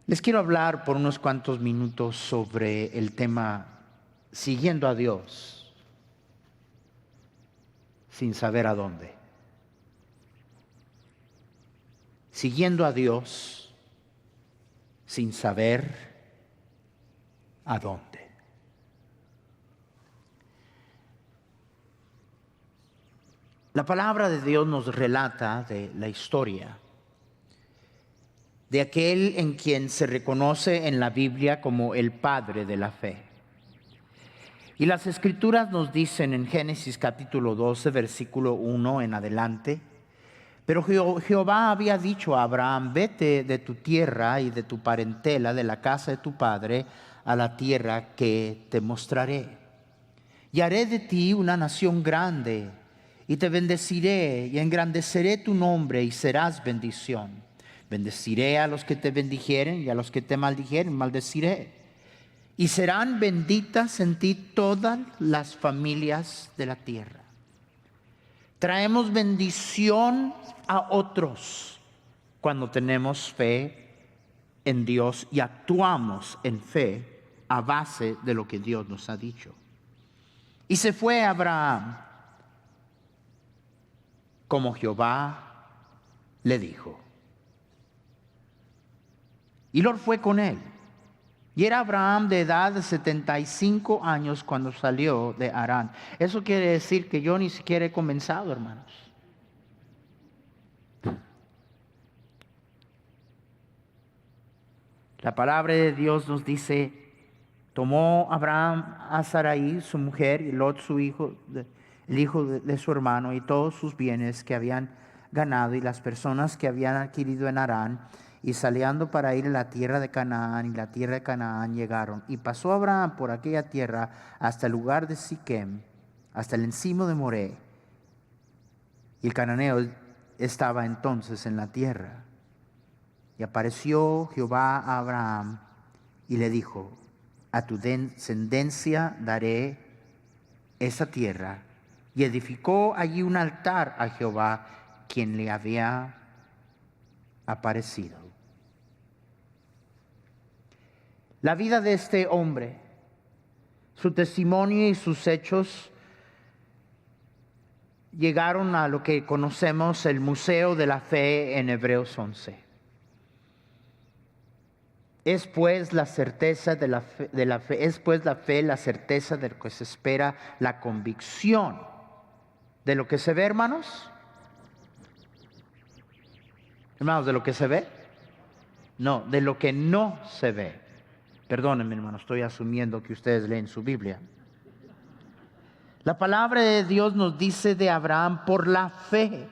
Les quiero hablar por unos cuantos minutos sobre el tema siguiendo a Dios sin saber a dónde. Siguiendo a Dios sin saber a dónde. La palabra de Dios nos relata de la historia de aquel en quien se reconoce en la Biblia como el Padre de la fe. Y las Escrituras nos dicen en Génesis capítulo 12, versículo 1 en adelante: pero Jehová había dicho a Abraham: vete de tu tierra y de tu parentela, de la casa de tu padre, a la tierra que te mostraré. Y haré de ti una nación grande, y te bendeciré, y engrandeceré tu nombre, y serás bendición. Bendeciré a los que te bendijeren, y a los que te maldijeren maldeciré. Y serán benditas en ti todas las familias de la tierra. Traemos bendición a otros cuando tenemos fe en Dios y actuamos en fe a base de lo que Dios nos ha dicho. Y se fue Abraham como Jehová le dijo. Y Lot fue con él. Y era Abraham de edad de 75 años cuando salió de Harán. Eso quiere decir que yo ni siquiera he comenzado, hermanos. La palabra de Dios nos dice: tomó Abraham a Sarai, su mujer, y Lot, su hijo, el hijo de su hermano, y todos sus bienes que habían ganado y las personas que habían adquirido en Harán, y saliendo para ir a la tierra de Canaán, y la tierra de Canaán llegaron. Y pasó Abraham por aquella tierra hasta el lugar de Siquem, hasta el encino de Moré. Y el cananeo estaba entonces en la tierra. Y apareció Jehová a Abraham y le dijo: a tu descendencia daré esa tierra. Y edificó allí un altar a Jehová, quien le había aparecido. La vida de este hombre, su testimonio y sus hechos llegaron a lo que conocemos el Museo de la Fe en Hebreos 11. Es pues la certeza de la fe, es pues la fe, la certeza de lo que se espera, la convicción de lo que se ve, hermanos. Hermanos, ¿de lo que se ve? No, de lo que no se ve. Perdónenme, hermanos, estoy asumiendo que ustedes leen su Biblia. La palabra de Dios nos dice de Abraham: por la fe.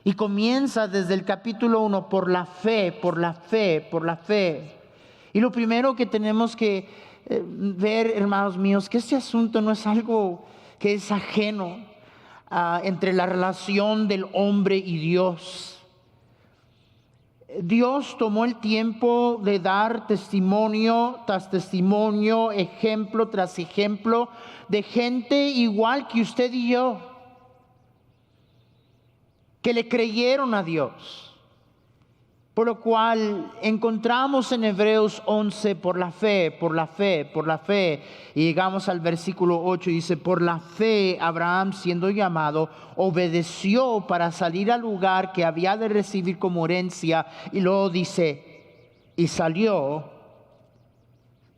Y comienza desde el capítulo 1, por la fe, por la fe, por la fe. Y lo primero que tenemos que ver, hermanos míos, que este asunto no es algo que es ajeno entre la relación del hombre y Dios. Dios tomó el tiempo de dar testimonio tras testimonio, ejemplo tras ejemplo, de gente igual que usted y yo, que le creyeron a Dios. Por lo cual encontramos en Hebreos 11, por la fe, por la fe, por la fe. Y llegamos al versículo 8 y dice: por la fe Abraham, siendo llamado, obedeció para salir al lugar que había de recibir como herencia. Y luego dice: y salió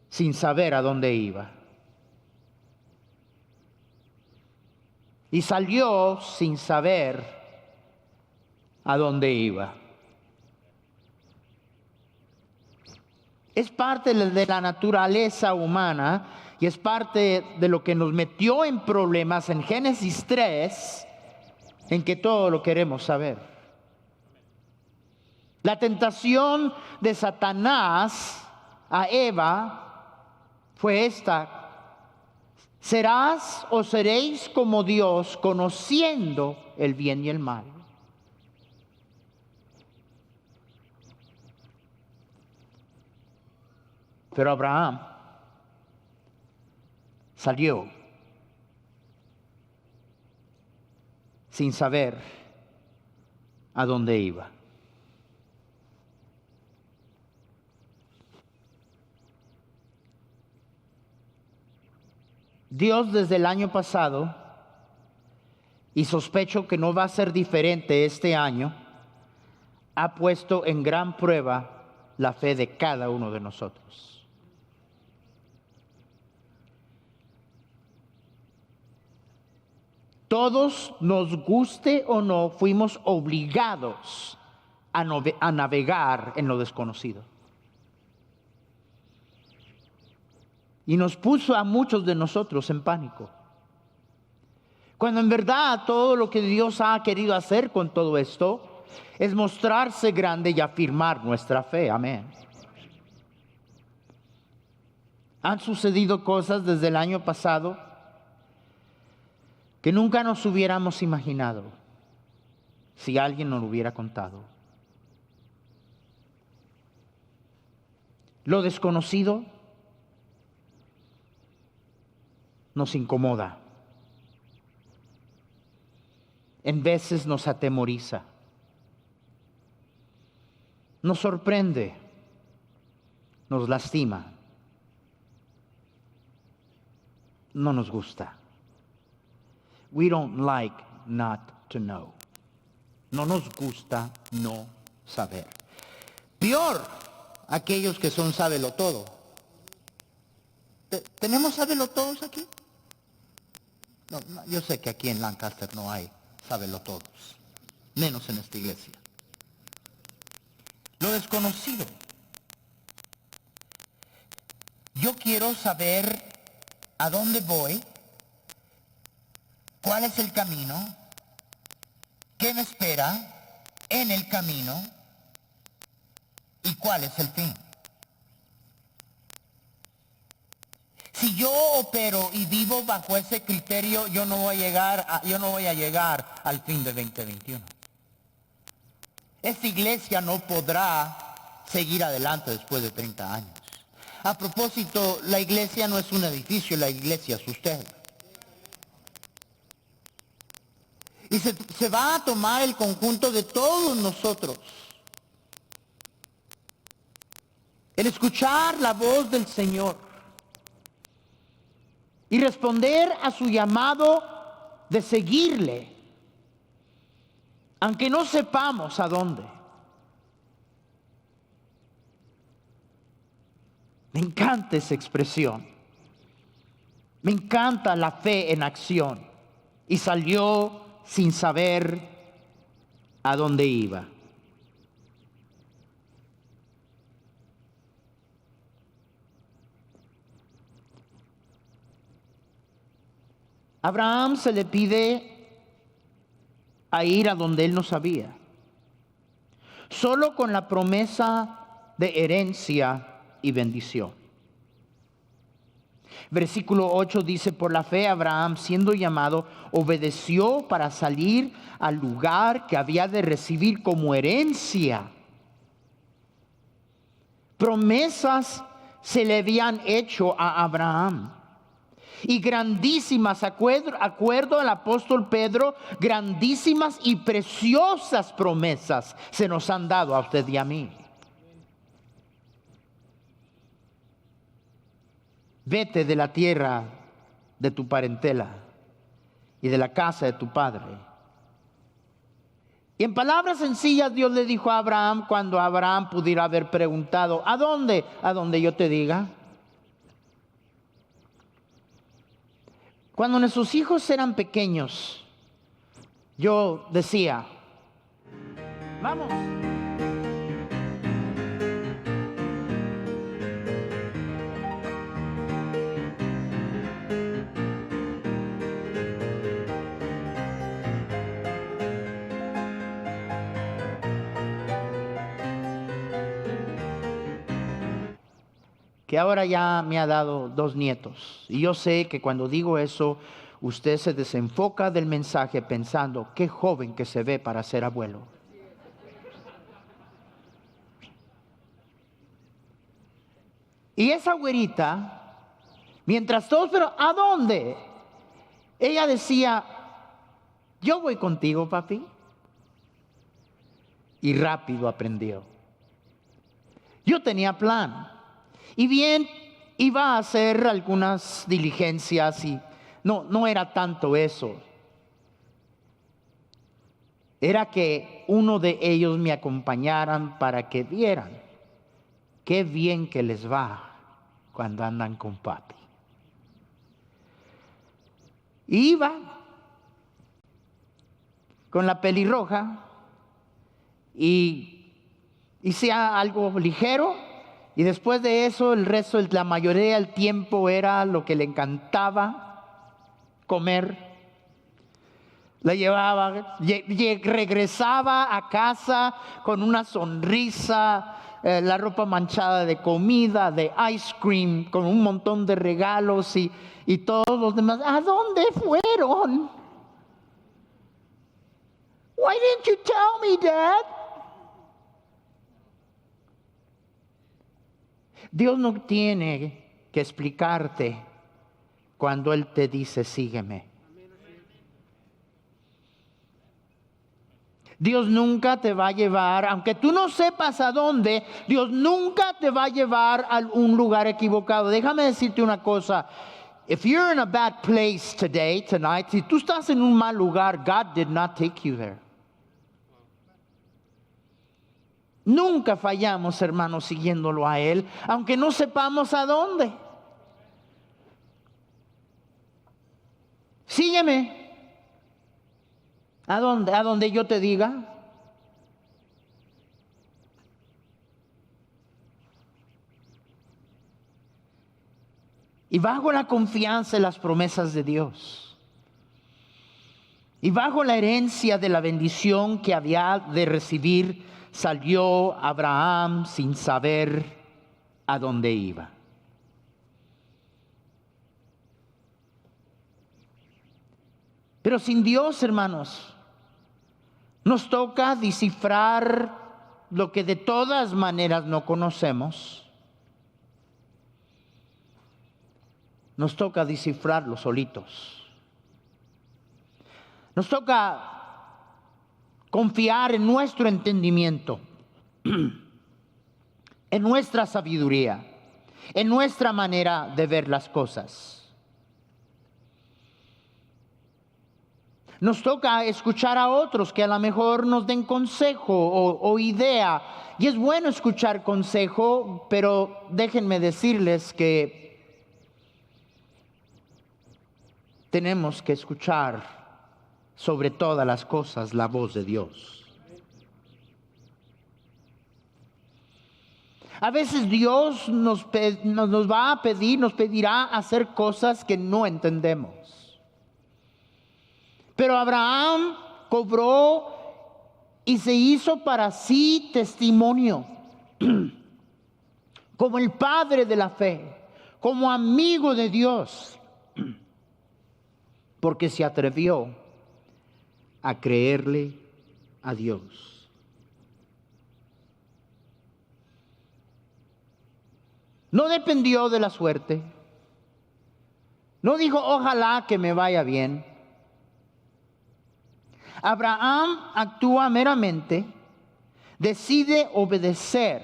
sin saber a dónde iba. Y salió sin saber a dónde iba. Es parte de la naturaleza humana y es parte de lo que nos metió en problemas en Génesis 3, en que todo lo queremos saber. La tentación de Satanás a Eva fue esta: serás o seréis como Dios, conociendo el bien y el mal. Pero Abraham salió sin saber a dónde iba. Dios desde el año pasado, y sospecho que no va a ser diferente este año, ha puesto en gran prueba la fe de cada uno de nosotros. Todos, nos guste o no, fuimos obligados a navegar en lo desconocido. Y nos puso a muchos de nosotros en pánico. Cuando en verdad todo lo que Dios ha querido hacer con todo esto es mostrarse grande y afirmar nuestra fe. Amén. Han sucedido cosas desde el año pasado que nunca nos hubiéramos imaginado si alguien nos lo hubiera contado. Lo desconocido nos incomoda. En veces nos atemoriza. Nos sorprende. Nos lastima. No nos gusta. We don't like not to know. No nos gusta no saber. Peor, aquellos que son sábelo todo. ¿Tenemos sábelo todos aquí? No, yo sé que aquí en Lancaster no hay sábelo todos, menos en esta iglesia. Lo desconocido. Yo quiero saber a dónde voy, cuál es el camino, qué me espera en el camino y cuál es el fin. Si yo opero y vivo bajo ese criterio, yo no voy a llegar al fin de 2021. Esta iglesia no podrá seguir adelante después de 30 años. A propósito, la iglesia no es un edificio, la iglesia es usted. Y se va a tomar el conjunto de todos nosotros. El escuchar la voz del Señor y responder a su llamado de seguirle, aunque no sepamos a dónde. Me encanta esa expresión. Me encanta la fe en acción. Y salió sin saber a dónde iba. Abraham se le pide a ir a donde él no sabía, solo con la promesa de herencia y bendición. Versículo 8 dice: por la fe Abraham, siendo llamado, obedeció para salir al lugar que había de recibir como herencia. Promesas se le habían hecho a Abraham. Y grandísimas, acuerdo al apóstol Pedro, grandísimas y preciosas promesas se nos han dado a usted y a mí. Vete de la tierra de tu parentela y de la casa de tu padre. Y en palabras sencillas Dios le dijo a Abraham, cuando Abraham pudiera haber preguntado: ¿a dónde? A donde yo te diga. Cuando nuestros hijos eran pequeños, yo decía: vamos. Que ahora ya me ha dado 2 nietos. Y yo sé que cuando digo eso, usted se desenfoca del mensaje pensando: qué joven que se ve para ser abuelo. Y esa güerita, mientras todos, pero ¿a dónde? Ella decía: yo voy contigo, papi. Y rápido aprendió. Yo tenía plan. Y bien, iba a hacer algunas diligencias y no era tanto eso. Era que uno de ellos me acompañaran para que vieran qué bien que les va cuando andan con papi. Iba con la pelirroja y hice algo ligero, y después de eso el resto, la mayoría del tiempo era lo que le encantaba, comer. La llevaba, regresaba a casa con una sonrisa, la ropa manchada de comida, de ice cream, con un montón de regalos y todos los demás. ¿A dónde fueron? Why didn't you tell me, Dad? Dios no tiene que explicarte cuando Él te dice sígueme. Dios nunca te va a llevar, aunque tú no sepas a dónde, Dios nunca te va a llevar a un lugar equivocado. Déjame decirte una cosa. If you're in a bad place tonight, si tú estás en un mal lugar, God did not take you there. Nunca fallamos, hermanos, siguiéndolo a Él, aunque no sepamos a dónde. Sígueme. ¿A dónde? ¿A donde yo te diga? Y bajo la confianza en las promesas de Dios, y bajo la herencia de la bendición que había de recibir, salió Abraham sin saber a dónde iba. Pero sin Dios, hermanos, nos toca descifrar lo que de todas maneras no conocemos. Nos toca descifrarlo solitos. Nos toca confiar en nuestro entendimiento, en nuestra sabiduría, en nuestra manera de ver las cosas. Nos toca escuchar a otros que a lo mejor nos den consejo o idea. Y es bueno escuchar consejo, pero déjenme decirles que tenemos que escuchar sobre todas las cosas la voz de Dios. A veces Dios nos va a pedir, nos pedirá hacer cosas que no entendemos. Pero Abraham cobró y se hizo para sí testimonio, como el padre de la fe, como amigo de Dios, porque se atrevió a creerle a Dios. No dependió de la suerte. No dijo, ojalá que me vaya bien. Abraham actúa meramente, decide obedecer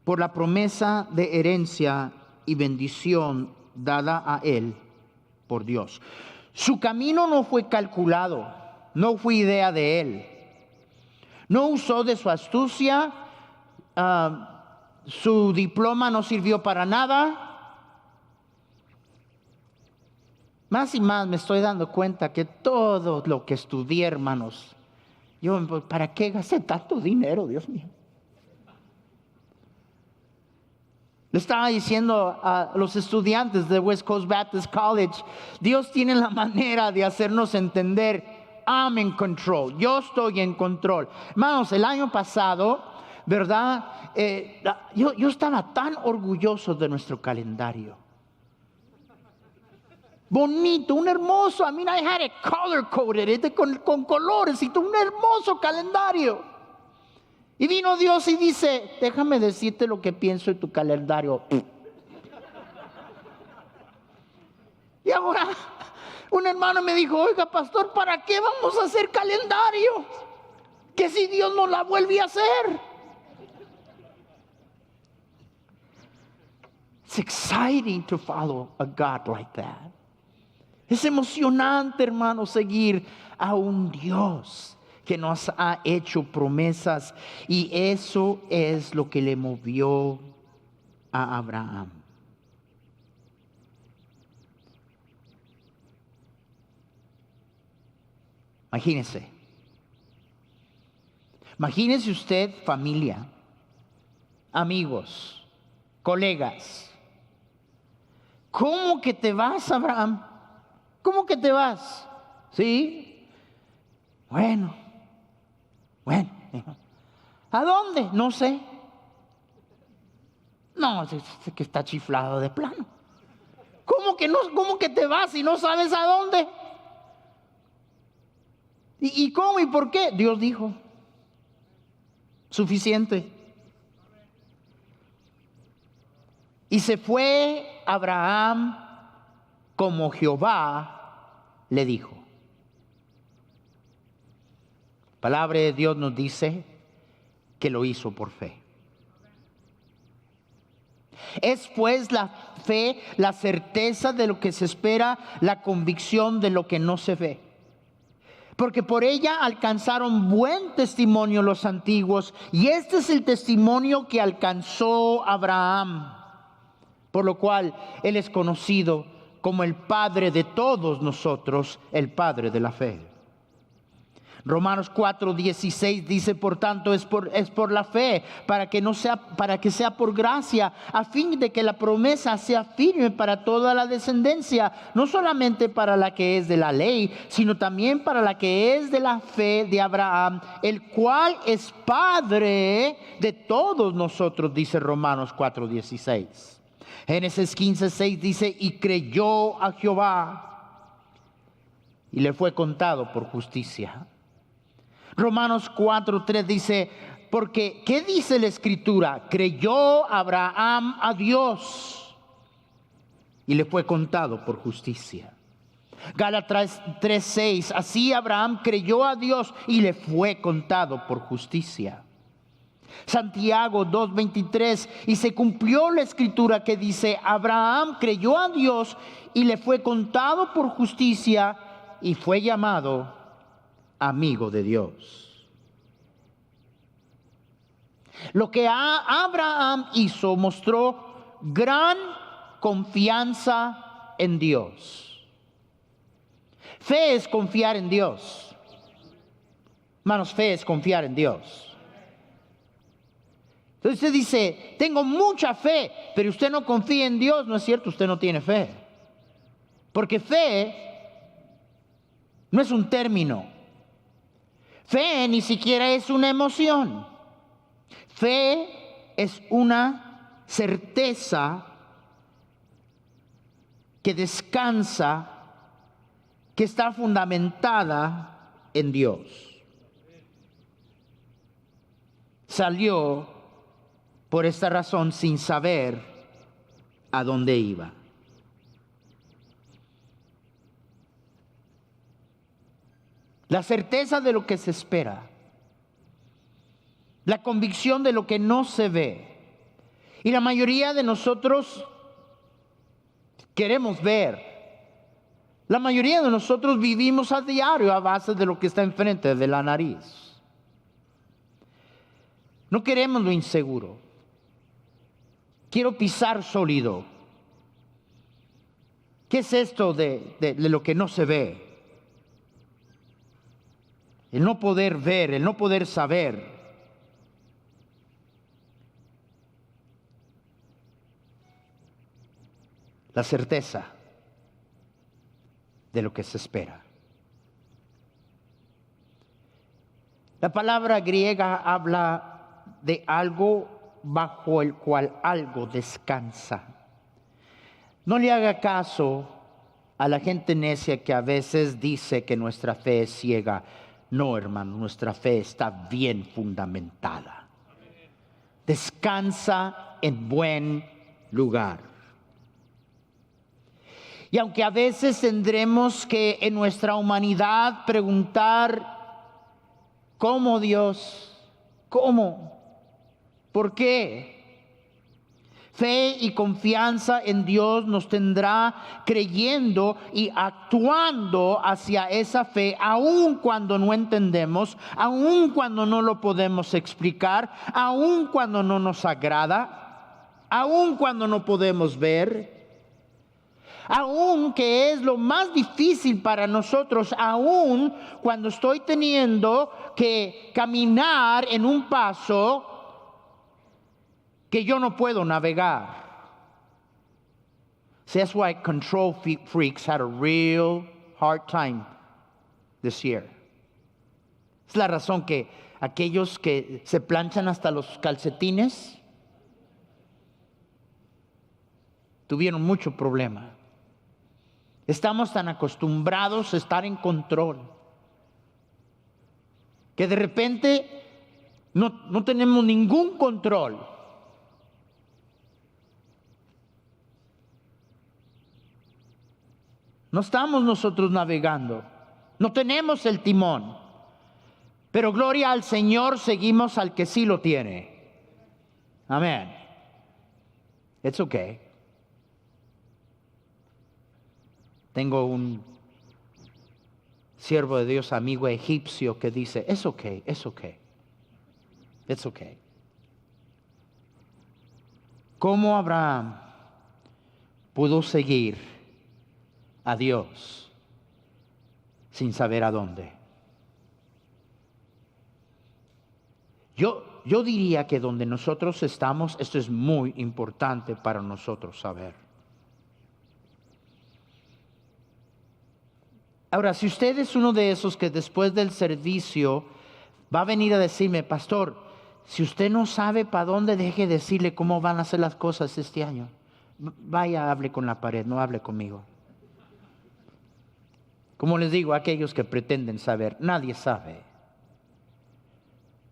por la promesa de herencia y bendición dada a él por Dios. Su camino no fue calculado, no fue idea de él. No usó de su astucia, su diploma no sirvió para nada. Más y más me estoy dando cuenta que todo lo que estudié, hermanos, ¿para qué gasté tanto dinero, Dios mío? Le estaba diciendo a los estudiantes de West Coast Baptist College, Dios tiene la manera de hacernos entender, I'm in control, yo estoy en control. Hermanos, el año pasado, ¿verdad? Yo estaba tan orgulloso de nuestro calendario. Bonito, un hermoso, I had it color coded, con colores y un hermoso calendario. Y vino Dios y dice, déjame decirte lo que pienso de tu calendario. Y ahora un hermano me dijo, oiga pastor, ¿para qué vamos a hacer calendario? Que si Dios no la vuelve a hacer. It's exciting to follow a God like that. Es emocionante, hermano, seguir a un Dios que nos ha hecho promesas, y eso es lo que le movió a Abraham. Imagínese usted familia, amigos, colegas. ¿Cómo que te vas, Abraham? ¿Cómo que te vas? ¿Sí? Bueno. ¿A dónde? No sé. No, es que está chiflado de plano. ¿Cómo que te vas y no sabes a dónde? ¿Y cómo y por qué? Dios dijo. Suficiente. Y se fue Abraham como Jehová le dijo. La palabra de Dios nos dice que lo hizo por fe. Es pues la fe, la certeza de lo que se espera, la convicción de lo que no se ve. Porque por ella alcanzaron buen testimonio los antiguos, y este es el testimonio que alcanzó Abraham, por lo cual él es conocido como el padre de todos nosotros, el padre de la fe. Romanos 4:16 dice, por tanto, es por la fe, para que sea por gracia, a fin de que la promesa sea firme para toda la descendencia, no solamente para la que es de la ley, sino también para la que es de la fe de Abraham, el cual es padre de todos nosotros, dice Romanos 4:16. Génesis 15:6 dice, y creyó a Jehová, y le fue contado por justicia. Romanos 4:3 dice, porque ¿qué dice la Escritura? Creyó Abraham a Dios y le fue contado por justicia. Gálatas 3:6, así Abraham creyó a Dios y le fue contado por justicia. Santiago 2:23, y se cumplió la Escritura que dice, Abraham creyó a Dios y le fue contado por justicia y fue llamado amigo de Dios. Lo que Abraham hizo mostró gran confianza en Dios. Fe es confiar en Dios. Hermanos, fe es confiar en Dios. Entonces usted dice, tengo mucha fe, pero usted no confía en Dios. No es cierto, usted no tiene fe. Porque fe no es un término. Fe ni siquiera es una emoción. Fe es una certeza que descansa, que está fundamentada en Dios. Salió por esta razón sin saber a dónde iba. La certeza de lo que se espera, la convicción de lo que no se ve. Y la mayoría de nosotros queremos ver. La mayoría de nosotros vivimos a diario a base de lo que está enfrente de la nariz. No queremos lo inseguro. Quiero pisar sólido. ¿Qué es esto de lo que no se ve? El no poder ver, el no poder saber. La certeza de lo que se espera. La palabra griega habla de algo bajo el cual algo descansa. No le haga caso a la gente necia que a veces dice que nuestra fe es ciega. No, hermano, nuestra fe está bien fundamentada. Descansa en buen lugar. Y aunque a veces tendremos que en nuestra humanidad preguntar, ¿cómo, Dios? ¿Cómo? ¿Por qué? Fe y confianza en Dios nos tendrá creyendo y actuando hacia esa fe, aun cuando no entendemos, aun cuando no lo podemos explicar, aun cuando no nos agrada, aun cuando no podemos ver. Aún que es lo más difícil para nosotros, aún cuando estoy teniendo que caminar en un paso que yo no puedo navegar. So that's why control freaks had a real hard time this year. Es la razón que aquellos que se planchan hasta los calcetines tuvieron mucho problema. Estamos tan acostumbrados a estar en control que de repente no tenemos ningún control. No estamos nosotros navegando, no tenemos el timón, pero gloria al Señor, seguimos al que sí lo tiene. Amén. It's okay. Tengo un siervo de Dios, amigo egipcio, que dice, it's okay, it's okay. It's okay. ¿Cómo Abraham pudo seguir a Dios sin saber a dónde? Yo diría que donde nosotros estamos, esto es muy importante para nosotros saber. Ahora, si usted es uno de esos que después del servicio va a venir a decirme, pastor, si usted no sabe para dónde, deje de decirle cómo van a ser las cosas este año. Vaya, hable con la pared, no hable conmigo. Como les digo a aquellos que pretenden saber, nadie sabe.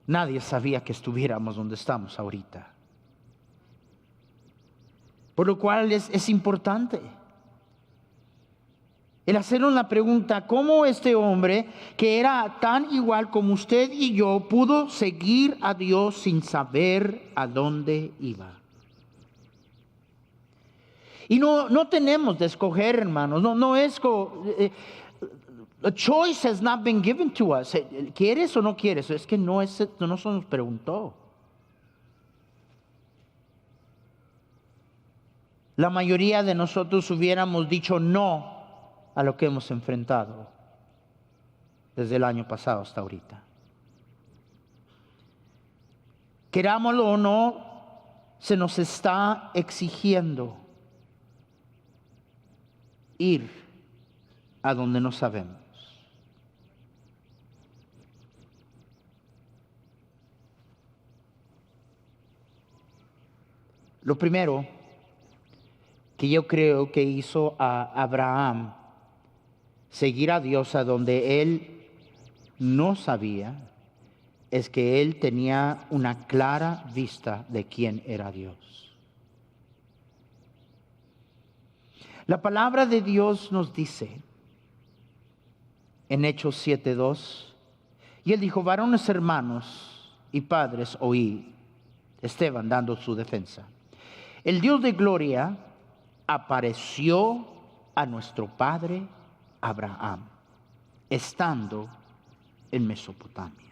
Nadie sabía que estuviéramos donde estamos ahorita. Por lo cual es importante el hacernos la pregunta, ¿cómo este hombre que era tan igual como usted y yo pudo seguir a Dios sin saber a dónde iba? Y no tenemos de escoger, hermanos. No es a choice has not been given to us. ¿Quieres o no quieres? Es que no se nos preguntó. La mayoría de nosotros hubiéramos dicho no a lo que hemos enfrentado desde el año pasado hasta ahorita. Querámoslo o no, se nos está exigiendo ir a donde no sabemos. Lo primero que yo creo que hizo a Abraham seguir a Dios a donde él no sabía es que él tenía una clara vista de quién era Dios. La palabra de Dios nos dice en Hechos 7:2, y él dijo, varones hermanos y padres, oíd. Esteban dando su defensa. El Dios de gloria apareció a nuestro padre Abraham, estando en Mesopotamia.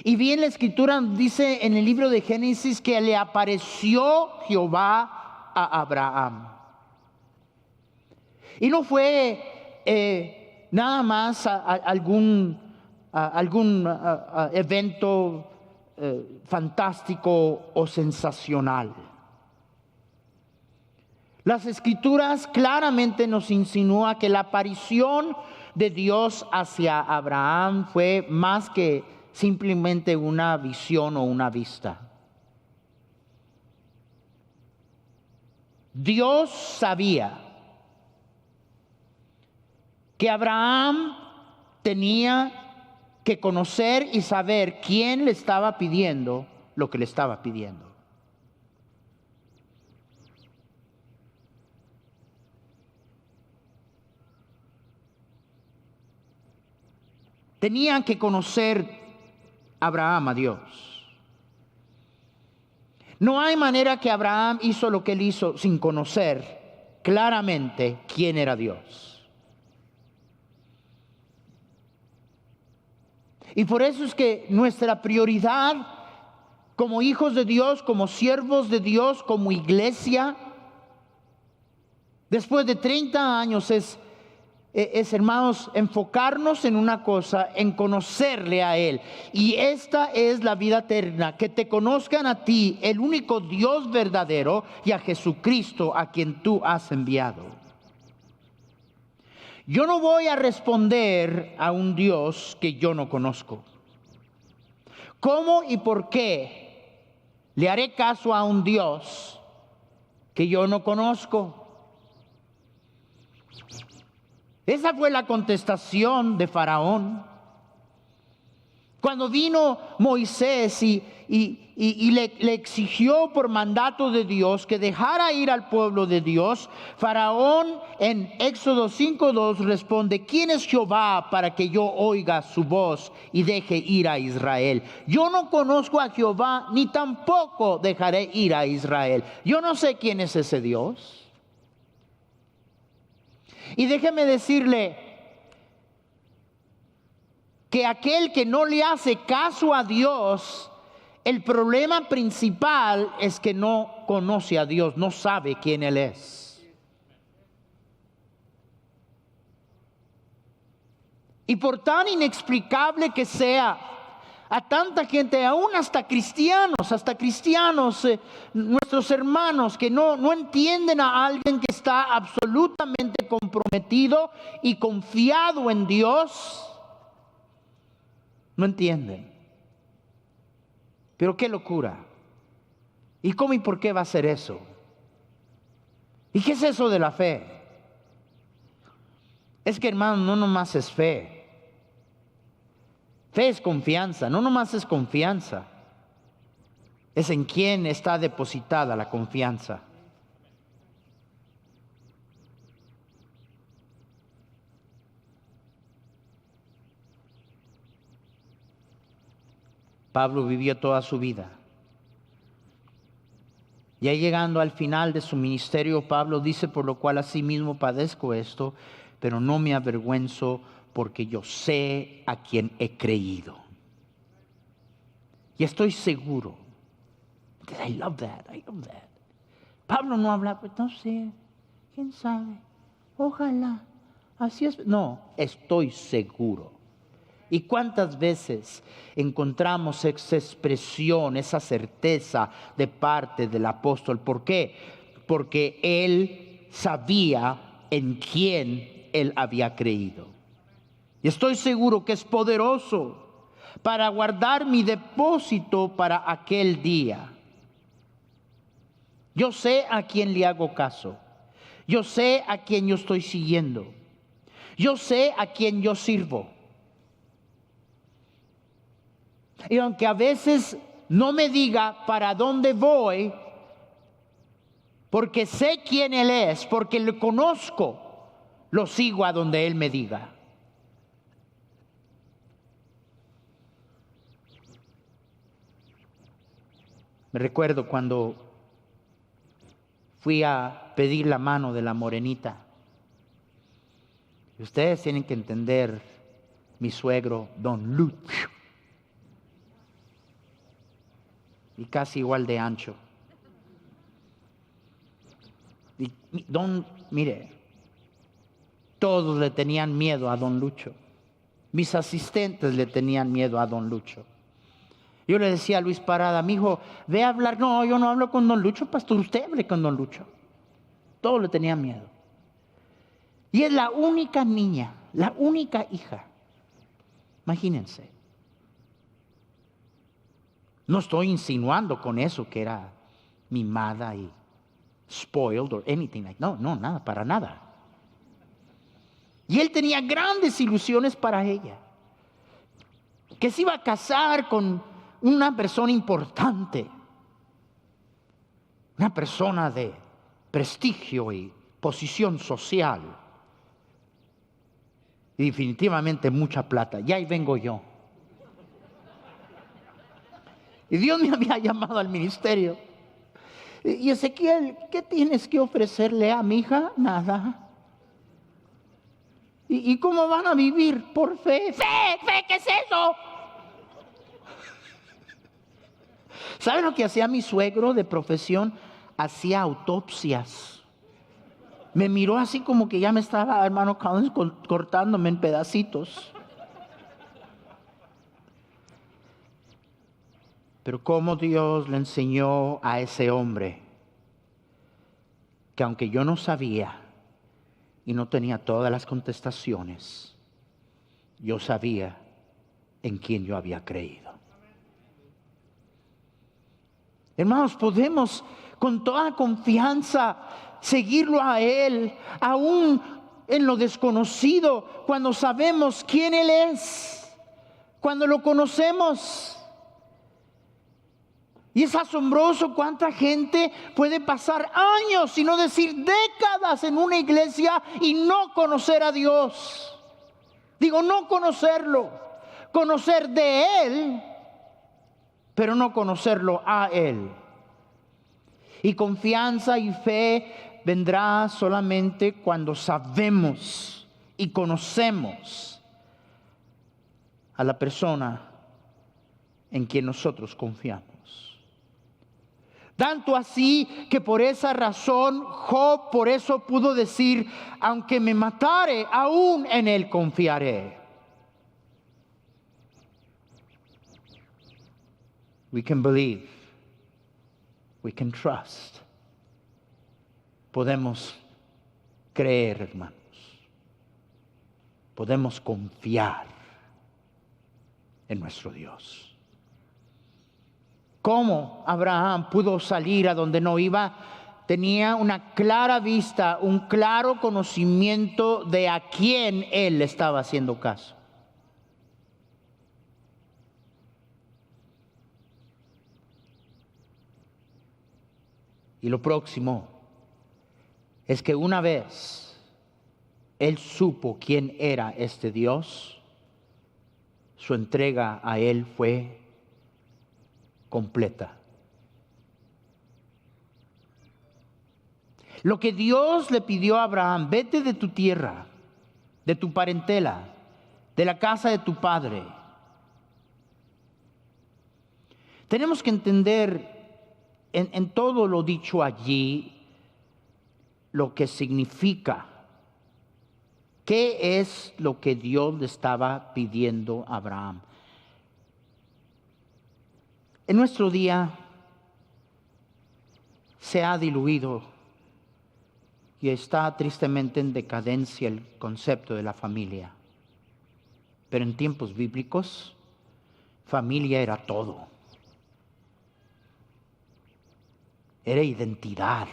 Y bien la escritura dice en el libro de Génesis que le apareció Jehová a Abraham. Y no fue nada más algún evento fantástico o sensacional. Las escrituras claramente nos insinúa que la aparición de Dios hacia Abraham fue más que simplemente una visión o una vista. Dios sabía que Abraham tenía que conocer y saber quién le estaba pidiendo lo que le estaba pidiendo. Tenían que conocer Abraham a Dios. No hay manera que Abraham hizo lo que él hizo sin conocer claramente quién era Dios. Y por eso es que nuestra prioridad como hijos de Dios, como siervos de Dios, como iglesia, después de 30 años es, hermanos, enfocarnos en una cosa, en conocerle a Él. Y esta es la vida eterna, que te conozcan a ti, el único Dios verdadero, y a Jesucristo, a quien tú has enviado. Yo no voy a responder a un Dios que yo no conozco. ¿Cómo y por qué le haré caso a un Dios que yo no conozco? Esa fue la contestación de Faraón. Cuando vino Moisés y le exigió por mandato de Dios que dejara ir al pueblo de Dios, Faraón en Éxodo 5:2 responde: ¿quién es Jehová para que yo oiga su voz y deje ir a Israel? Yo no conozco a Jehová, ni tampoco dejaré ir a Israel. Yo no sé quién es ese Dios. Y déjeme decirle que aquel que no le hace caso a Dios, el problema principal es que no conoce a Dios, no sabe quién Él es. Y por tan inexplicable que sea, a tanta gente, aún hasta cristianos, nuestros hermanos que no entienden a alguien que está absolutamente comprometido y confiado en Dios, no entienden. Pero qué locura. ¿Y cómo y por qué va a ser eso? ¿Y qué es eso de la fe? Es que, hermano, no nomás es fe. Fe es confianza, no nomás es confianza. Es en quién está depositada la confianza. Pablo vivió toda su vida. Ya llegando al final de su ministerio, Pablo dice: por lo cual asimismo padezco esto, pero no me avergüenzo, porque yo sé a quién he creído. Y estoy seguro. I love that. Pablo no habla, pues no sé, quién sabe, ojalá, así es. No, estoy seguro. ¿Y cuántas veces encontramos esa expresión, esa certeza de parte del apóstol? ¿Por qué? Porque él sabía en quién él había creído. Y estoy seguro que es poderoso para guardar mi depósito para aquel día. Yo sé a quién le hago caso. Yo sé a quién yo estoy siguiendo. Yo sé a quién yo sirvo. Y aunque a veces no me diga para dónde voy, porque sé quién Él es, porque le conozco, lo sigo a donde Él me diga. Me recuerdo cuando fui a pedir la mano de la morenita. Y ustedes tienen que entender, mi suegro, don Lucho, y casi igual de ancho. Y mire, todos le tenían miedo a don Lucho. Mis asistentes le tenían miedo a don Lucho. Yo le decía a Luis Parada: mi hijo, ve a hablar. No, yo no hablo con don Lucho, pastor, usted hable con don Lucho. Todos le tenían miedo. Y es la única niña, la única hija. Imagínense. No estoy insinuando con eso que era mimada y spoiled or anything like. No, nada, para nada. Y él tenía grandes ilusiones para ella. Que se iba a casar con una persona importante. Una persona de prestigio y posición social. Y definitivamente mucha plata. Y ahí vengo yo. Y Dios me había llamado al ministerio. Y Ezequiel, ¿qué tienes que ofrecerle a mi hija? Nada. ¿Y cómo van a vivir? Por fe. ¡Fe! ¿Qué es eso? ¿Saben lo que hacía mi suegro de profesión? Hacía autopsias. Me miró así como que ya me estaba, hermano Collins, cortándome en pedacitos. Pero cómo Dios le enseñó a ese hombre que aunque yo no sabía y no tenía todas las contestaciones, yo sabía en quién yo había creído. Hermanos, podemos con toda confianza seguirlo a Él, aún en lo desconocido, cuando sabemos quién Él es, cuando lo conocemos. Y es asombroso cuánta gente puede pasar años, si no decir décadas, en una iglesia y no conocer a Dios. Digo, no conocerlo, conocer de Él, pero no conocerlo a Él. Y confianza y fe vendrá solamente cuando sabemos y conocemos a la persona en quien nosotros confiamos. Tanto así que por esa razón Job por eso pudo decir, aunque me matare, aún en Él confiaré. We can believe. We can trust. Podemos creer, hermanos. Podemos confiar en nuestro Dios. ¿Cómo Abraham pudo salir a donde no iba? Tenía una clara vista, un claro conocimiento de a quién él le estaba haciendo caso. Y lo próximo es que una vez él supo quién era este Dios, su entrega a él fue completa. Lo que Dios le pidió a Abraham, vete de tu tierra, de tu parentela, de la casa de tu padre. Tenemos que entender en todo lo dicho allí lo que significa. ¿Qué es lo que Dios le estaba pidiendo a Abraham? En nuestro día se ha diluido y está tristemente en decadencia el concepto de la familia. Pero en tiempos bíblicos, familia era todo. Era identidad.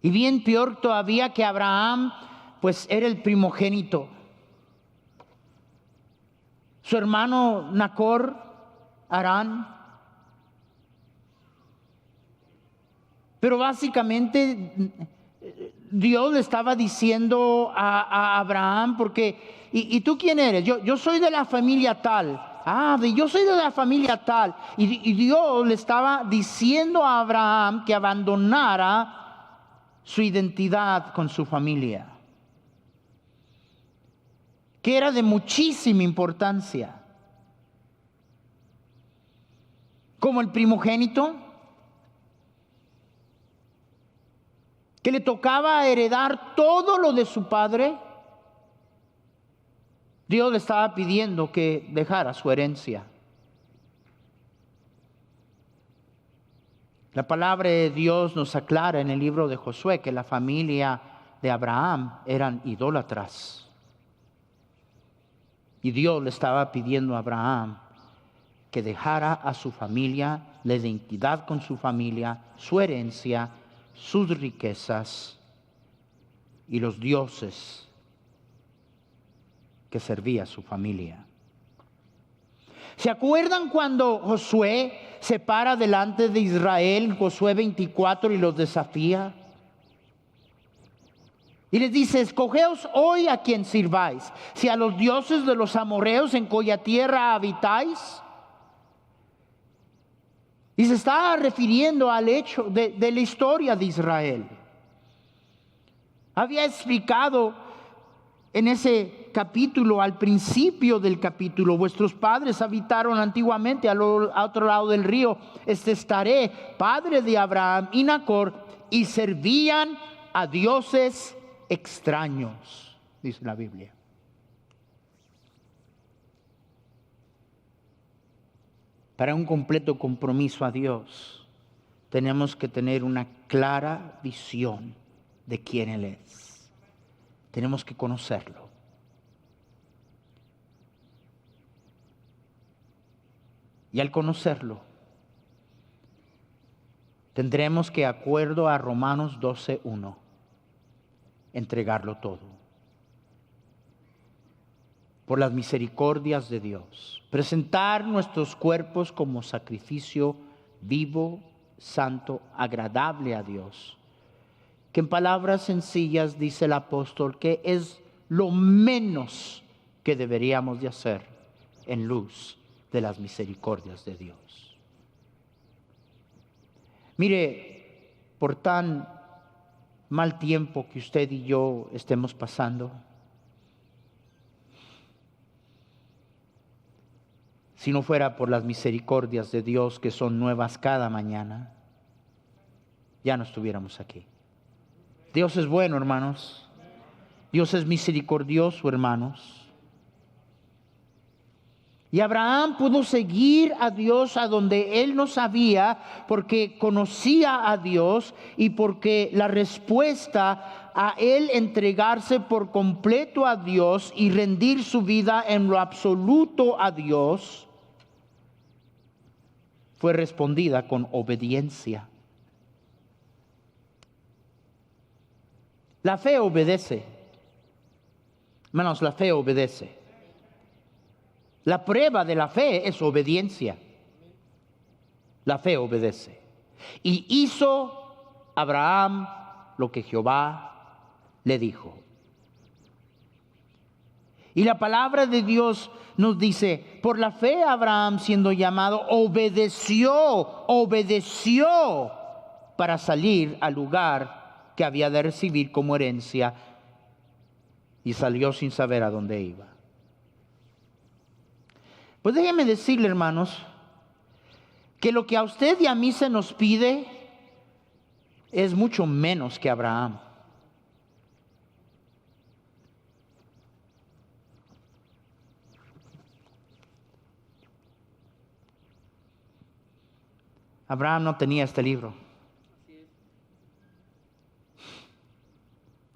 Y bien peor todavía que Abraham, pues era el primogénito. Su hermano Nacor, Harán. Pero básicamente Dios le estaba diciendo a Abraham, porque, ¿y tú quién eres? Yo soy de la familia tal. Yo soy de la familia tal. Y Dios le estaba diciendo a Abraham que abandonara su identidad con su familia, que era de muchísima importancia. Como el primogénito, que le tocaba heredar todo lo de su padre, Dios le estaba pidiendo que dejara su herencia. La palabra de Dios nos aclara en el libro de Josué que la familia de Abraham eran idólatras. Y Dios le estaba pidiendo a Abraham que dejara a su familia, la identidad con su familia, su herencia, sus riquezas y los dioses que servía a su familia. ¿Se acuerdan cuando Josué se para delante de Israel, Josué 24, y los desafía? Y les dice, escogeos hoy a quien sirváis, si a los dioses de los amorreos en cuya tierra habitáis, Y se está refiriendo al hecho de la historia de Israel. Había explicado en ese capítulo, al principio del capítulo: vuestros padres habitaron antiguamente al otro lado del río, Taré, padre de Abraham y Nacor, y servían a dioses extraños, dice la Biblia. Para un completo compromiso a Dios, tenemos que tener una clara visión de quién Él es. Tenemos que conocerlo. Y al conocerlo, tendremos que, de acuerdo a Romanos 12:1, entregarlo todo. Por las misericordias de Dios, presentar nuestros cuerpos como sacrificio vivo, santo, agradable a Dios, que en palabras sencillas dice el apóstol que es lo menos que deberíamos de hacer en luz de las misericordias de Dios. Mire, por tan mal tiempo que usted y yo estemos pasando, si no fuera por las misericordias de Dios, que son nuevas cada mañana, ya no estuviéramos aquí. Dios es bueno, hermanos. Dios es misericordioso, hermanos. Y Abraham pudo seguir a Dios a donde él no sabía, porque conocía a Dios y porque la respuesta a él entregarse por completo a Dios y rendir su vida en lo absoluto a Dios fue respondida con obediencia. La fe obedece. Hermanos, la fe obedece. La prueba de la fe es obediencia. La fe obedece. Y hizo Abraham lo que Jehová le dijo. Y la palabra de Dios nos dice: por la fe Abraham, siendo llamado, obedeció para salir al lugar que había de recibir como herencia, y salió sin saber a dónde iba. Pues déjeme decirle, hermanos, que lo que a usted y a mí se nos pide es mucho menos que Abraham. Abraham no tenía este libro.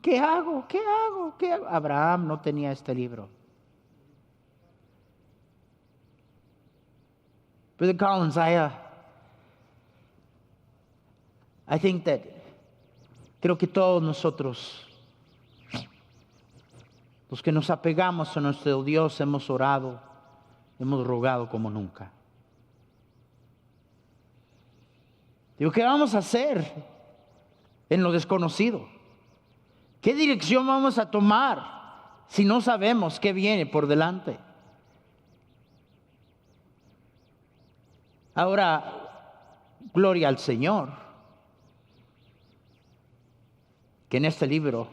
¿Qué hago? ¿Qué hago? ¿Qué hago? Abraham no tenía este libro. Brother Collins, I think that creo que todos nosotros, los que nos apegamos a nuestro Dios, hemos orado, hemos rogado como nunca. Digo, ¿qué vamos a hacer en lo desconocido? ¿Qué dirección vamos a tomar si no sabemos qué viene por delante? Ahora, gloria al Señor, que en este libro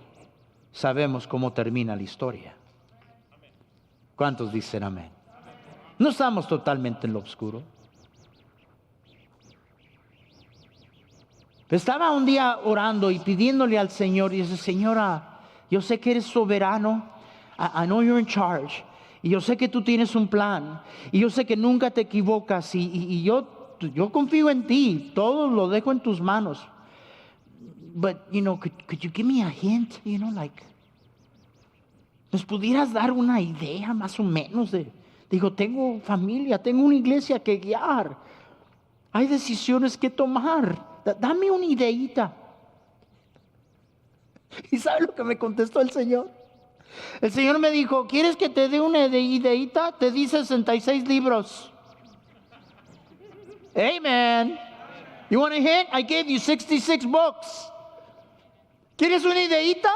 sabemos cómo termina la historia. ¿Cuántos dicen amén? No estamos totalmente en lo oscuro. Estaba un día orando y pidiéndole al Señor, y dice: Señora, yo sé que eres soberano. I know you're in charge. Y yo sé que tú tienes un plan. Y yo sé que nunca te equivocas. Y yo confío en ti. Todo lo dejo en tus manos. But, could you give me a hint? ¿Nos pudieras dar una idea más o menos de... Digo, tengo familia, tengo una iglesia que guiar. Hay decisiones que tomar. Dame una ideita. ¿Y sabe lo que me contestó el Señor? El Señor me dijo: ¿quieres que te dé una ideita? Te di 66 libros. Amen. You want a hint? I gave you 66 books. ¿Quieres una ideita?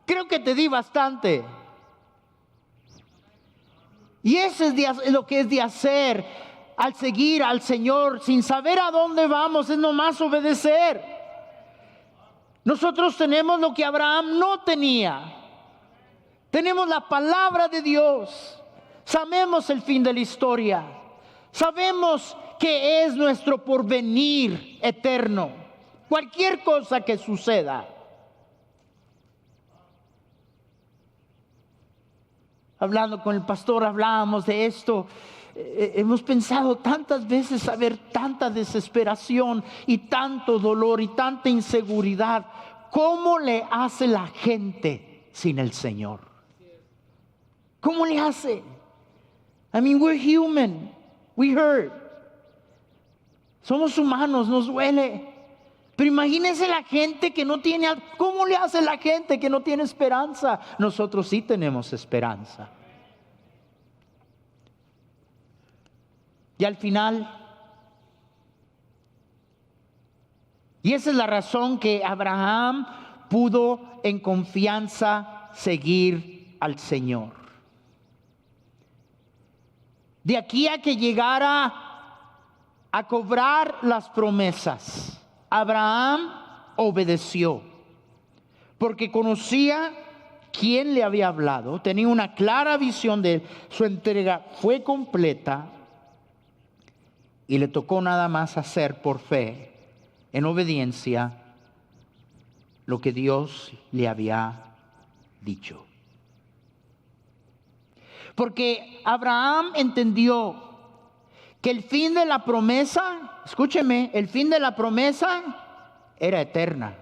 Creo que te di bastante. Y eso es lo que es de hacer al seguir al Señor sin saber a dónde vamos es nomás obedecer. Nosotros tenemos lo que Abraham no tenía. Tenemos la palabra de Dios. Sabemos el fin de la historia. Sabemos que es nuestro porvenir eterno. Cualquier cosa que suceda. Hablando con el pastor, hablábamos de esto. Hemos pensado tantas veces saber tanta desesperación y tanto dolor y tanta inseguridad. ¿Cómo le hace la gente sin el Señor? ¿Cómo le hace? I mean, we're human. We hurt. Somos humanos, nos duele. Pero imagínense la gente que no tiene, ¿cómo le hace la gente que no tiene esperanza? Nosotros sí tenemos esperanza. Y al final, y esa es la razón que Abraham pudo en confianza seguir al Señor. De aquí a que llegara a cobrar las promesas, Abraham obedeció, porque conocía quién le había hablado, tenía una clara visión de él, su entrega fue completa y le tocó nada más hacer por fe, en obediencia, lo que Dios le había dicho. Porque Abraham entendió que el fin de la promesa, escúcheme, el fin de la promesa era eterna.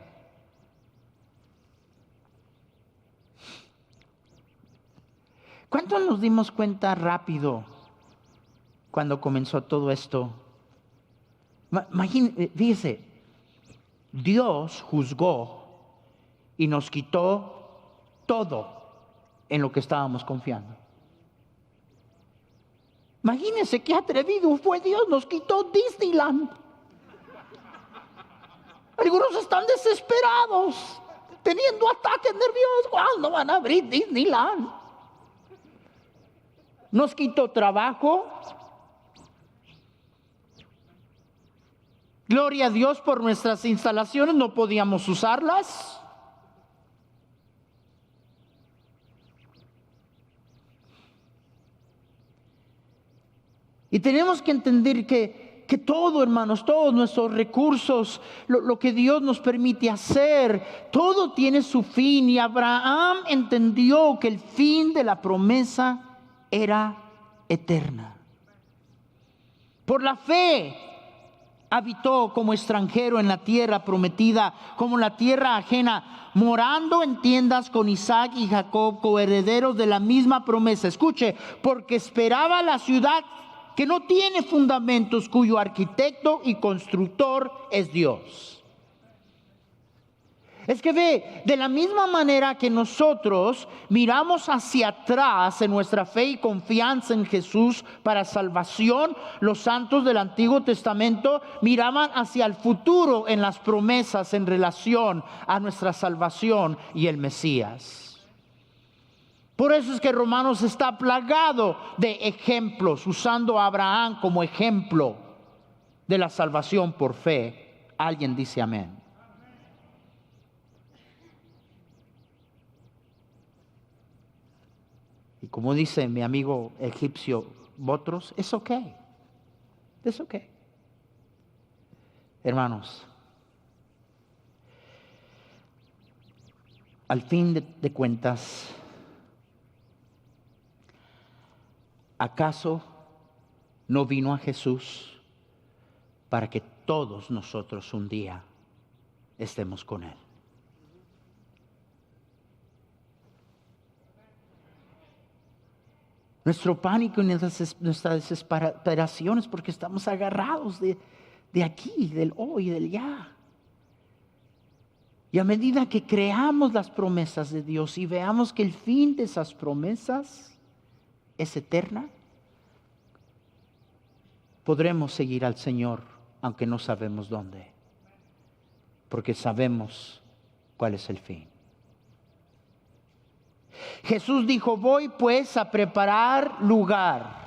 ¿Cuántos nos dimos cuenta rápido cuando comenzó todo esto? Fíjese, Dios juzgó y nos quitó todo en lo que estábamos confiando. Imagínense qué atrevido fue Dios, nos quitó Disneyland. Algunos están desesperados, teniendo ataques nerviosos. ¿Cuándo van a abrir Disneyland? Nos quitó trabajo. Gloria a Dios por nuestras instalaciones, no podíamos usarlas. Y tenemos que entender que todo, hermanos, todos nuestros recursos, lo que Dios nos permite hacer, todo tiene su fin. Y Abraham entendió que el fin de la promesa era eterna. Por la fe habitó como extranjero en la tierra prometida, como la tierra ajena, morando en tiendas con Isaac y Jacob, coherederos de la misma promesa. Escuche, porque esperaba la ciudad que no tiene fundamentos, cuyo arquitecto y constructor es Dios. Es que ve, de la misma manera que nosotros miramos hacia atrás en nuestra fe y confianza en Jesús para salvación, los santos del Antiguo Testamento miraban hacia el futuro en las promesas en relación a nuestra salvación y el Mesías. Por eso es que Romanos está plagado de ejemplos, usando a Abraham como ejemplo de la salvación por fe. Alguien dice amén. Y como dice mi amigo egipcio Botros, es ok. Es ok. Hermanos, al fin de cuentas, ¿acaso no vino a Jesús para que todos nosotros un día estemos con Él? Nuestro pánico y nuestra desesperación es porque estamos agarrados de aquí, del hoy, del ya. Y a medida que creamos las promesas de Dios y veamos que el fin de esas promesas es eterna, podremos seguir al Señor aunque no sabemos dónde, porque sabemos cuál es el fin. Jesús dijo: voy pues a preparar lugar.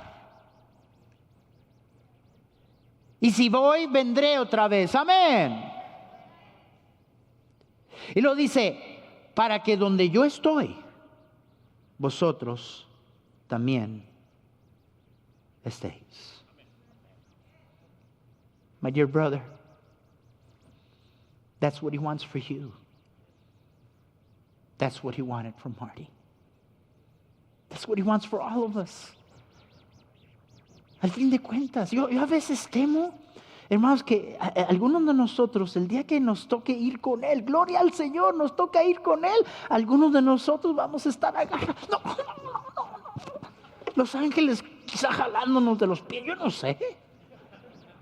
Y si voy, vendré otra vez. Amén. Y lo dice, para que donde yo estoy, vosotros también estéis. My dear brother, that's what he wants for you. That's what he wanted for Marty. That's what he wants for all of us. Al fin de cuentas, yo a veces temo, hermanos, que algunos de nosotros, el día que nos toque ir con Él, gloria al Señor, nos toca ir con Él, algunos de nosotros vamos a estar agarrados. No. Los ángeles quizá jalándonos de los pies, yo no sé.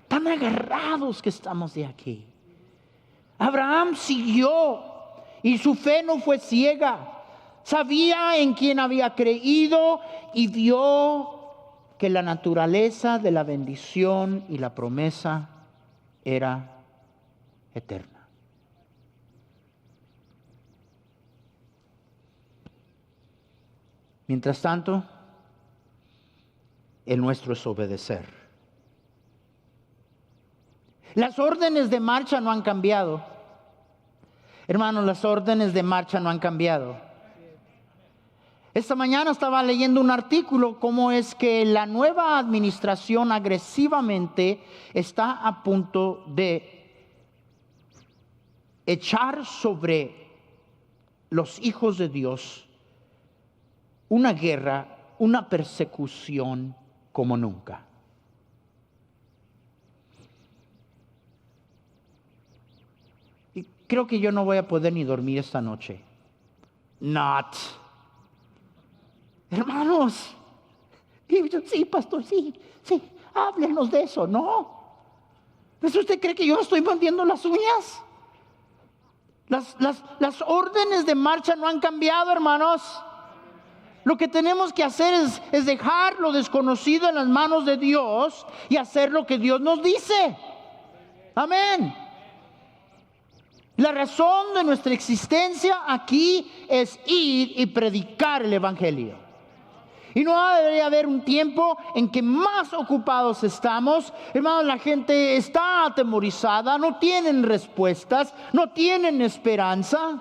Tan agarrados que estamos de aquí. Abraham siguió y su fe no fue ciega. Sabía en quién había creído y vio que la naturaleza de la bendición y la promesa era eterna. Mientras tanto, el nuestro es obedecer. Las órdenes de marcha no han cambiado. Hermanos, las órdenes de marcha no han cambiado. Esta mañana estaba leyendo un artículo cómo es que la nueva administración agresivamente está a punto de echar sobre los hijos de Dios una guerra, una persecución como nunca. Y creo que yo no voy a poder ni dormir esta noche. Hermanos, sí, pastor, sí, háblenos de eso, ¿no? ¿Pero usted cree que yo estoy mordiendo las uñas? Las órdenes de marcha no han cambiado, hermanos. Lo que tenemos que hacer es dejar lo desconocido en las manos de Dios y hacer lo que Dios nos dice. Amén. La razón de nuestra existencia aquí es ir y predicar el Evangelio. Y no debería haber un tiempo en que más ocupados estamos. Hermanos, la gente está atemorizada, no tienen respuestas, no tienen esperanza.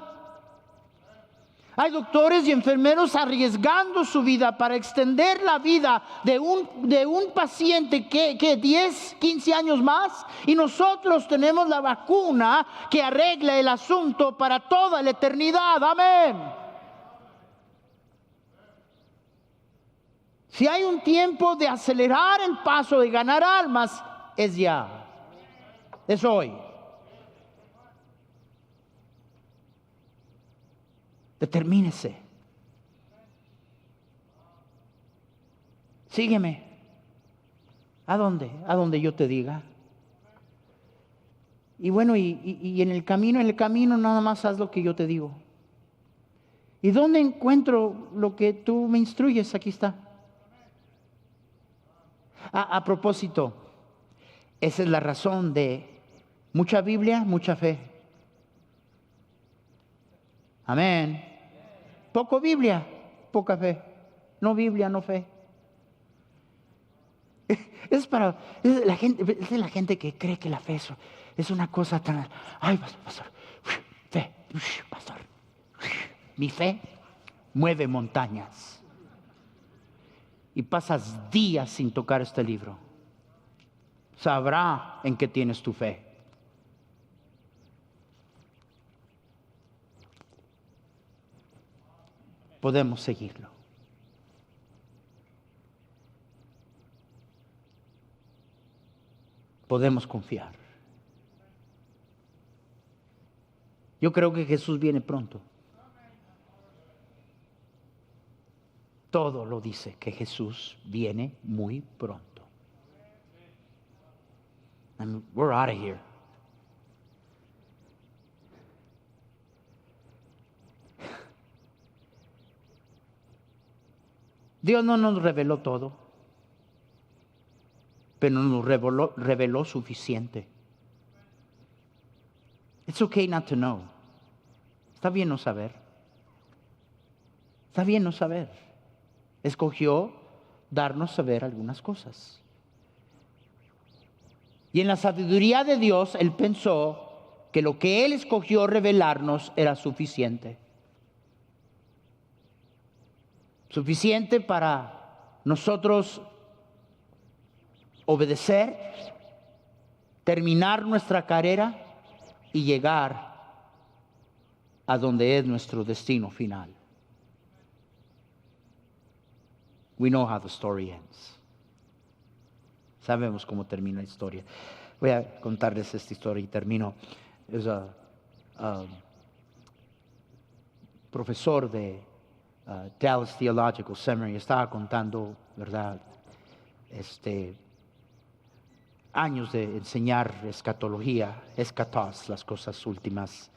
Hay doctores y enfermeros arriesgando su vida para extender la vida de un paciente que 10, 15 años más. Y nosotros tenemos la vacuna que arregla el asunto para toda la eternidad. Amén. Si hay un tiempo de acelerar el paso, de ganar almas, es ya. Es hoy. Determínese. Sígueme. ¿A dónde? A donde yo te diga. Y bueno, y en el camino nada más haz lo que yo te digo. ¿Y dónde encuentro lo que tú me instruyes? Aquí está. A propósito, esa es la razón de mucha Biblia, mucha fe. Amén. Poco Biblia, poca fe. No Biblia, no fe. Es la gente que cree que la fe es una cosa tan... Ay, pastor, fe, pastor. Mi fe mueve montañas. Y pasas días sin tocar este libro. Sabrá en qué tienes tu fe. Podemos seguirlo. Podemos confiar. Yo creo que Jesús viene pronto. Todo lo dice que Jesús viene muy pronto. And we're out of here. Dios no nos reveló todo, pero nos reveló suficiente. It's okay not to know. Está bien no saber. Está bien no saber. Escogió darnos saber algunas cosas. Y en la sabiduría de Dios, Él pensó que lo que Él escogió revelarnos era suficiente. Suficiente para nosotros obedecer, terminar nuestra carrera y llegar a donde es nuestro destino final. We know how the story ends. Sabemos cómo termina la historia. Voy a contarles esta historia y termino. Es un profesor de Dallas Theological Seminary. Estaba contando, ¿verdad? Años de enseñar escatología, escatos, las cosas últimas,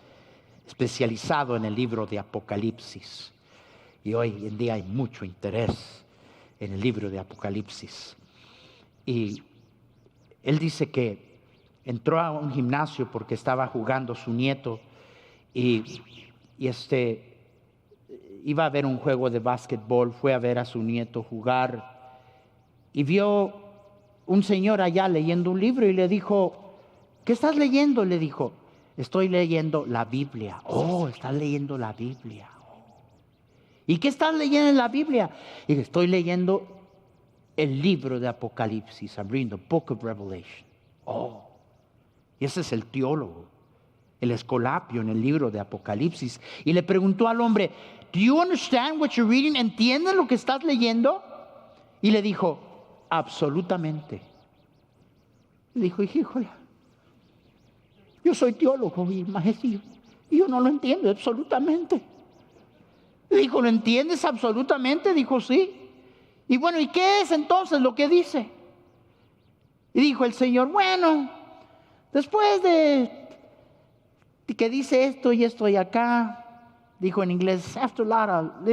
especializado en el libro de Apocalipsis. Y hoy en día hay mucho interés en el libro de Apocalipsis. Y él dice que entró a un gimnasio porque estaba jugando su nieto y iba a ver un juego de básquetbol, fue a ver a su nieto jugar y vio un señor allá leyendo un libro y le dijo, ¿qué estás leyendo? Le dijo, estoy leyendo la Biblia. Oh, estás leyendo la Biblia. ¿Y qué estás leyendo en la Biblia? Y estoy leyendo el libro de Apocalipsis, I'm reading the book of Revelation. Oh, y ese es el teólogo, el escolapio en el libro de Apocalipsis. Y le preguntó al hombre, do you understand what you're reading? ¿Entiendes lo que estás leyendo? Y le dijo, absolutamente. Le dijo, híjole, yo soy teólogo y maestro, y yo no lo entiendo absolutamente. Le dijo, ¿lo entiendes absolutamente? Dijo, sí. Y bueno, ¿y qué es entonces lo que dice? Y dijo el Señor, bueno, después de que dice esto y esto y acá, dijo en inglés, after a lot of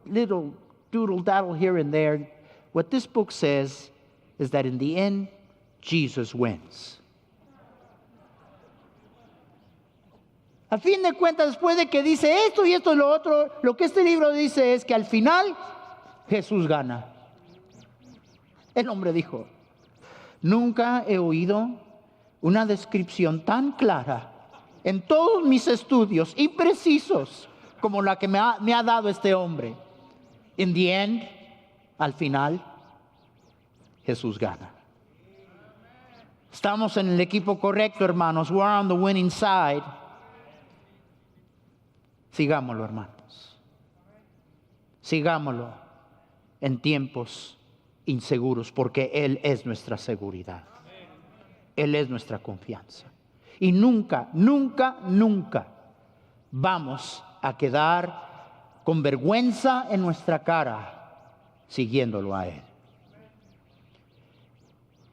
little doodle daddle here and there, what this book says is that in the end, Jesus wins. A fin de cuentas, después de que dice esto y esto y lo otro, lo que este libro dice es que al final Jesús gana. El hombre dijo, nunca he oído una descripción tan clara en todos mis estudios y precisos como la que me ha dado este hombre. In the end, al final, Jesús gana. Estamos en el equipo correcto, hermanos. We're on the winning side. Sigámoslo, hermanos. Sigámoslo en tiempos inseguros, porque Él es nuestra seguridad. Él es nuestra confianza. Y nunca, nunca, nunca vamos a quedar con vergüenza en nuestra cara siguiéndolo a Él.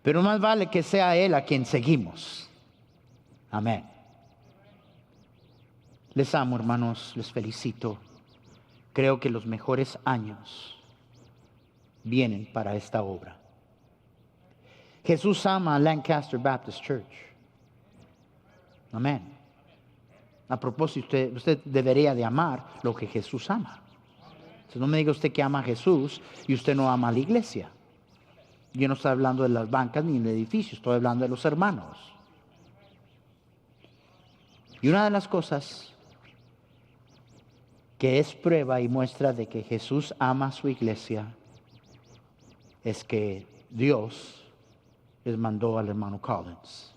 Pero más vale que sea Él a quien seguimos. Amén. Les amo, hermanos, les felicito. Creo que los mejores años vienen para esta obra. Jesús ama a Lancaster Baptist Church. Amén. A propósito, usted debería de amar lo que Jesús ama. Entonces, no me diga usted que ama a Jesús y usted no ama a la iglesia. Yo no estoy hablando de las bancas ni del edificio, estoy hablando de los hermanos. Y una de las cosas que es prueba y muestra de que Jesús ama a su iglesia es que Dios les mandó al hermano Collins.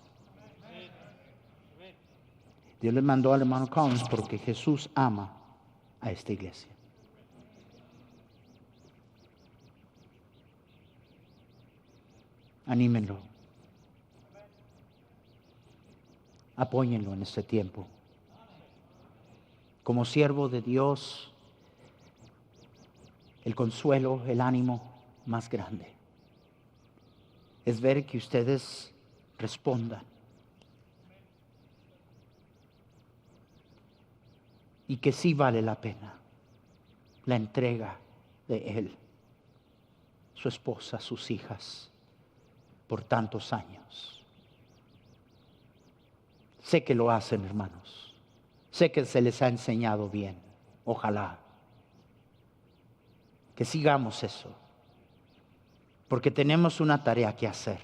Dios les mandó al hermano Collins porque Jesús ama a esta iglesia. Anímenlo. Apóyenlo en este tiempo. Como siervo de Dios, el consuelo, el ánimo más grande es ver que ustedes respondan y que sí vale la pena la entrega de Él, su esposa, sus hijas, por tantos años. Sé que lo hacen, hermanos. Sé que se les ha enseñado bien. Ojalá que sigamos eso, porque tenemos una tarea que hacer.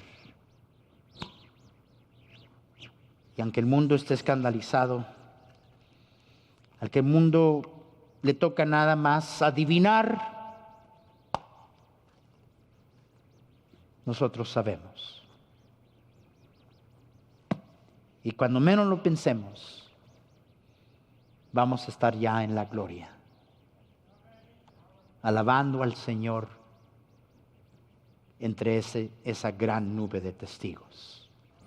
Y aunque el mundo esté escandalizado, al que el mundo le toca nada más adivinar, nosotros sabemos. Y cuando menos lo pensemos, vamos a estar ya en la gloria, alabando al Señor entre esa gran nube de testigos.